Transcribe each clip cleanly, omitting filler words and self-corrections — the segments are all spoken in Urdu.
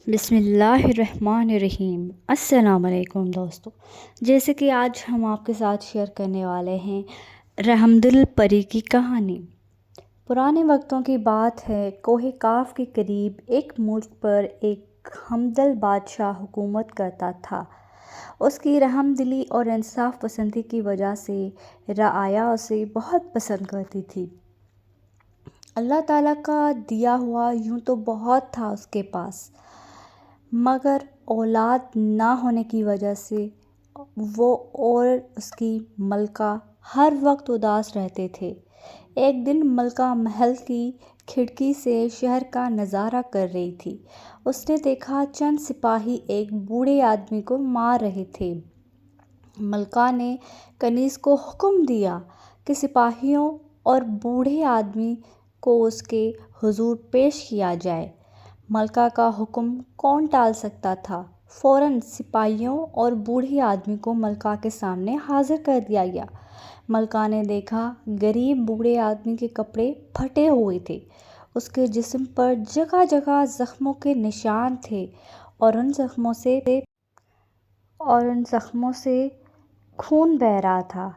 بسم اللہ الرحمن الرحیم۔ السلام علیکم دوستو، جیسے کہ آج ہم آپ کے ساتھ شیئر کرنے والے ہیں رحمدل پری کی کہانی۔ پرانے وقتوں کی بات ہے، کوہ کاف کے قریب ایک ملک پر ایک حمدل بادشاہ حکومت کرتا تھا۔ اس کی رحم دلی اور انصاف پسندی کی وجہ سے رعایا اسے بہت پسند کرتی تھی۔ اللہ تعالیٰ کا دیا ہوا یوں تو بہت تھا اس کے پاس، مگر اولاد نہ ہونے کی وجہ سے وہ اور اس کی ملکہ ہر وقت اداس رہتے تھے۔ ایک دن ملکہ محل کی کھڑکی سے شہر کا نظارہ کر رہی تھی۔ اس نے دیکھا چند سپاہی ایک بوڑھے آدمی کو مار رہے تھے۔ ملکہ نے کنیز کو حکم دیا کہ سپاہیوں اور بوڑھے آدمی کو اس کے حضور پیش کیا جائے۔ ملکہ کا حکم کون ٹال سکتا تھا؟ فوراً سپاہیوں اور بوڑھے آدمی کو ملکہ کے سامنے حاضر کر دیا گیا۔ ملکہ نے دیکھا غریب بوڑھے آدمی کے کپڑے پھٹے ہوئے تھے، اس کے جسم پر جگہ جگہ زخموں کے نشان تھے اور ان زخموں سے خون بہہ رہا تھا۔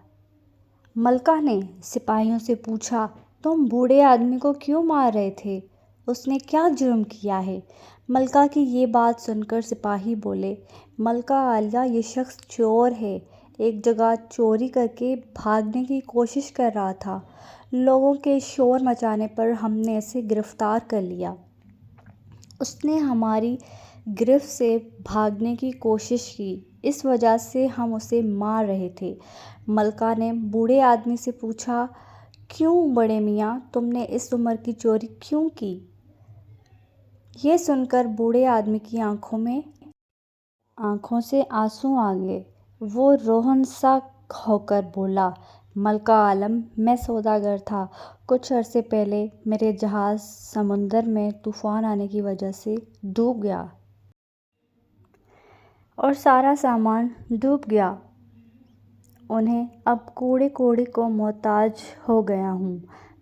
ملکہ نے سپاہیوں سے پوچھا، تم بوڑھے آدمی کو کیوں مار رہے تھے؟ اس نے کیا جرم کیا ہے؟ ملکہ کی یہ بات سن کر سپاہی بولے، ملکہ عالیہ، یہ شخص چور ہے، ایک جگہ چوری کر کے بھاگنے کی کوشش کر رہا تھا۔ لوگوں کے شور مچانے پر ہم نے اسے گرفتار کر لیا۔ اس نے ہماری گرفت سے بھاگنے کی کوشش کی، اس وجہ سے ہم اسے مار رہے تھے۔ ملکہ نے بوڑھے آدمی سے پوچھا، کیوں بڑے میاں، تم نے اس عمر کی چوری کیوں کی؟ یہ سن کر بوڑھے آدمی کی آنکھوں سے آنسو آ گئے۔ وہ روہن سا ہو کر بولا، ملکہ عالم، میں سوداگر تھا۔ کچھ عرصے پہلے میرے جہاز سمندر میں طوفان آنے کی وجہ سے ڈوب گیا اور سارا سامان ڈوب گیا۔ انہیں اب کوڑے کوڑے کو محتاج ہو گیا ہوں۔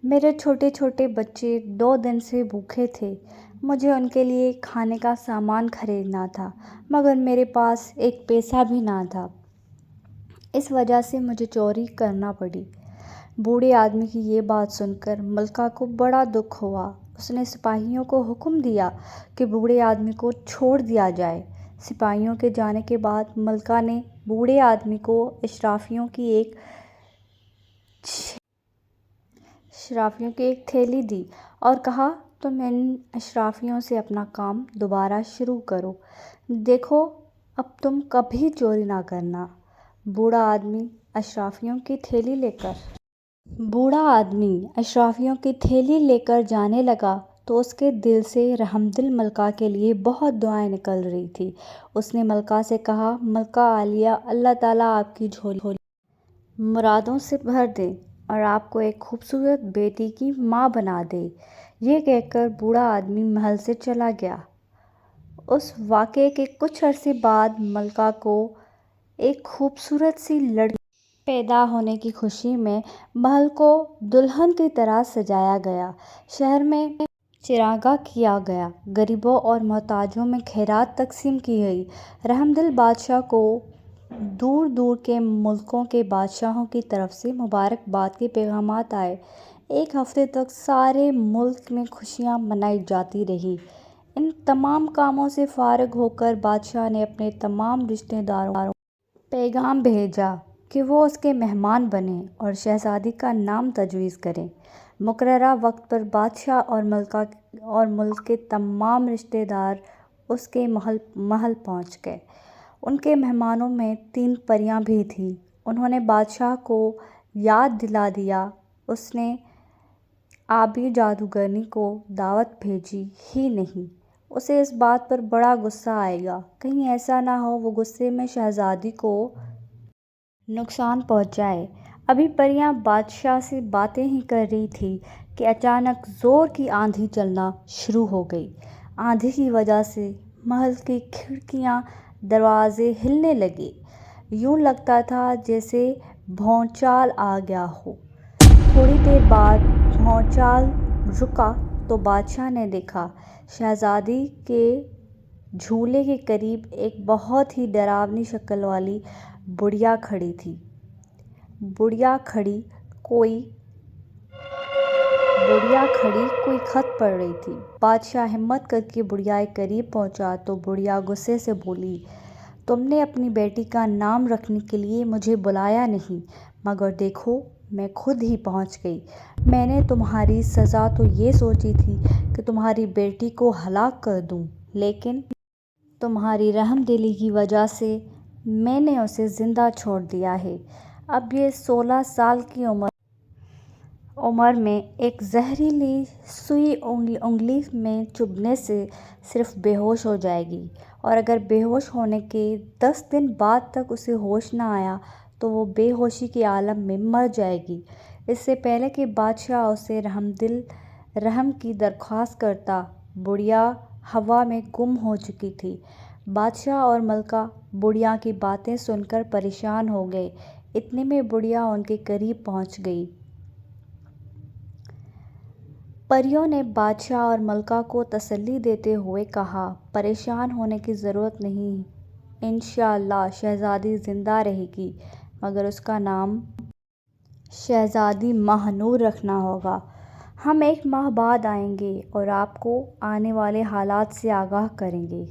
میرے چھوٹے چھوٹے بچے 2 دن سے بھوکے تھے۔ مجھے ان کے لیے کھانے کا سامان خریدنا تھا، مگر میرے پاس ایک پیسہ بھی نہ تھا۔ اس وجہ سے مجھے چوری کرنا پڑی۔ بوڑھے آدمی کی یہ بات سن کر ملکہ کو بڑا دکھ ہوا۔ اس نے سپاہیوں کو حکم دیا کہ بوڑھے آدمی کو چھوڑ دیا جائے۔ سپاہیوں کے جانے کے بعد ملکہ نے بوڑھے آدمی کو اشرافیوں کی ایک تھیلی دی اور کہا، تم ان اشرافیوں سے اپنا کام دوبارہ شروع کرو، دیکھو اب تم کبھی چوری نہ کرنا۔ بوڑھا آدمی اشرافیوں کی تھیلی لے کر جانے لگا تو اس کے دل سے رحمدل ملکہ کے لیے بہت دعائیں نکل رہی تھیں۔ اس نے ملکہ سے کہا، ملکہ عالیہ، اللہ تعالیٰ آپ کی جھولی مرادوں سے بھر دے اور آپ کو ایک خوبصورت بیٹی کی ماں بنا دے۔ یہ کہہ کر بوڑھا آدمی محل سے چلا گیا۔ اس واقعے کے کچھ عرصے بعد ملکہ کو ایک خوبصورت سی لڑکی پیدا ہونے کی خوشی میں محل کو دلہن کی طرح سجایا گیا۔ شہر میں چراگاہ کیا گیا، غریبوں اور محتاجوں میں خیرات تقسیم کی گئی۔ رحمدل بادشاہ کو دور دور کے ملکوں کے بادشاہوں کی طرف سے مبارکباد کے پیغامات آئے۔ ایک ہفتے تک سارے ملک میں خوشیاں منائی جاتی رہیں۔ ان تمام کاموں سے فارغ ہو کر بادشاہ نے اپنے تمام رشتہ داروں کو پیغام بھیجا کہ وہ اس کے مہمان بنیں اور شہزادی کا نام تجویز کریں۔ مقررہ وقت پر بادشاہ اور ملک کے تمام رشتہ دار اس کے محل پہنچ گئے۔ ان کے مہمانوں میں 3 پریاں بھی تھیں۔ انہوں نے بادشاہ کو یاد دلا دیا اس نے آبی جادوگرنی کو دعوت بھیجی ہی نہیں، اسے اس بات پر بڑا غصہ آئے گا، کہیں ایسا نہ ہو وہ غصے میں شہزادی کو نقصان پہنچائے۔ ابھی پریاں بادشاہ سے باتیں ہی کر رہی تھیں کہ اچانک زور کی آندھی چلنا شروع ہو گئی۔ آندھی کی وجہ سے محل کی کھڑکیاں، دروازے ہلنے لگے۔ یوں لگتا تھا جیسے بھونچال آ گیا ہو۔ تھوڑی دیر بعد بھونچال رکا تو بادشاہ نے دیکھا شہزادی کے جھولے کے قریب ایک بہت ہی ڈراؤنی شکل والی بڑھیا کھڑی تھی۔ بڑھیا کھڑی کوئی خط پڑھ رہی تھی۔ بادشاہ ہمت کر کے بڑھیا کے قریب پہنچا تو بڑھیا غصے سے بولی، تم نے اپنی بیٹی کا نام رکھنے کے لیے مجھے بلایا نہیں، مگر دیکھو میں خود ہی پہنچ گئی۔ میں نے تمہاری سزا تو یہ سوچی تھی کہ تمہاری بیٹی کو ہلاک کر دوں، لیکن تمہاری رحم دلی کی وجہ سے میں نے اسے زندہ چھوڑ دیا ہے۔ اب یہ 16 سال کی عمر میں ایک زہریلی سوئی انگلی میں چبھنے سے صرف بے ہوش ہو جائے گی، اور اگر بے ہوش ہونے کے 10 دن بعد تک اسے ہوش نہ آیا تو وہ بے ہوشی کے عالم میں مر جائے گی۔ اس سے پہلے کہ بادشاہ اسے رحم کی درخواست کرتا، بڑھیا ہوا میں گم ہو چکی تھی۔ بادشاہ اور ملکہ بڑھیا کی باتیں سن کر پریشان ہو گئے۔ اتنے میں بڑھیا ان کے قریب پہنچ گئی۔ پریوں نے بادشاہ اور ملکہ کو تسلی دیتے ہوئے کہا، پریشان ہونے کی ضرورت نہیں، انشاءاللہ شہزادی زندہ رہے گی، مگر اس کا نام شہزادی ماہ نور رکھنا ہوگا۔ ہم 1 ماہ بعد آئیں گے اور آپ کو آنے والے حالات سے آگاہ کریں گے۔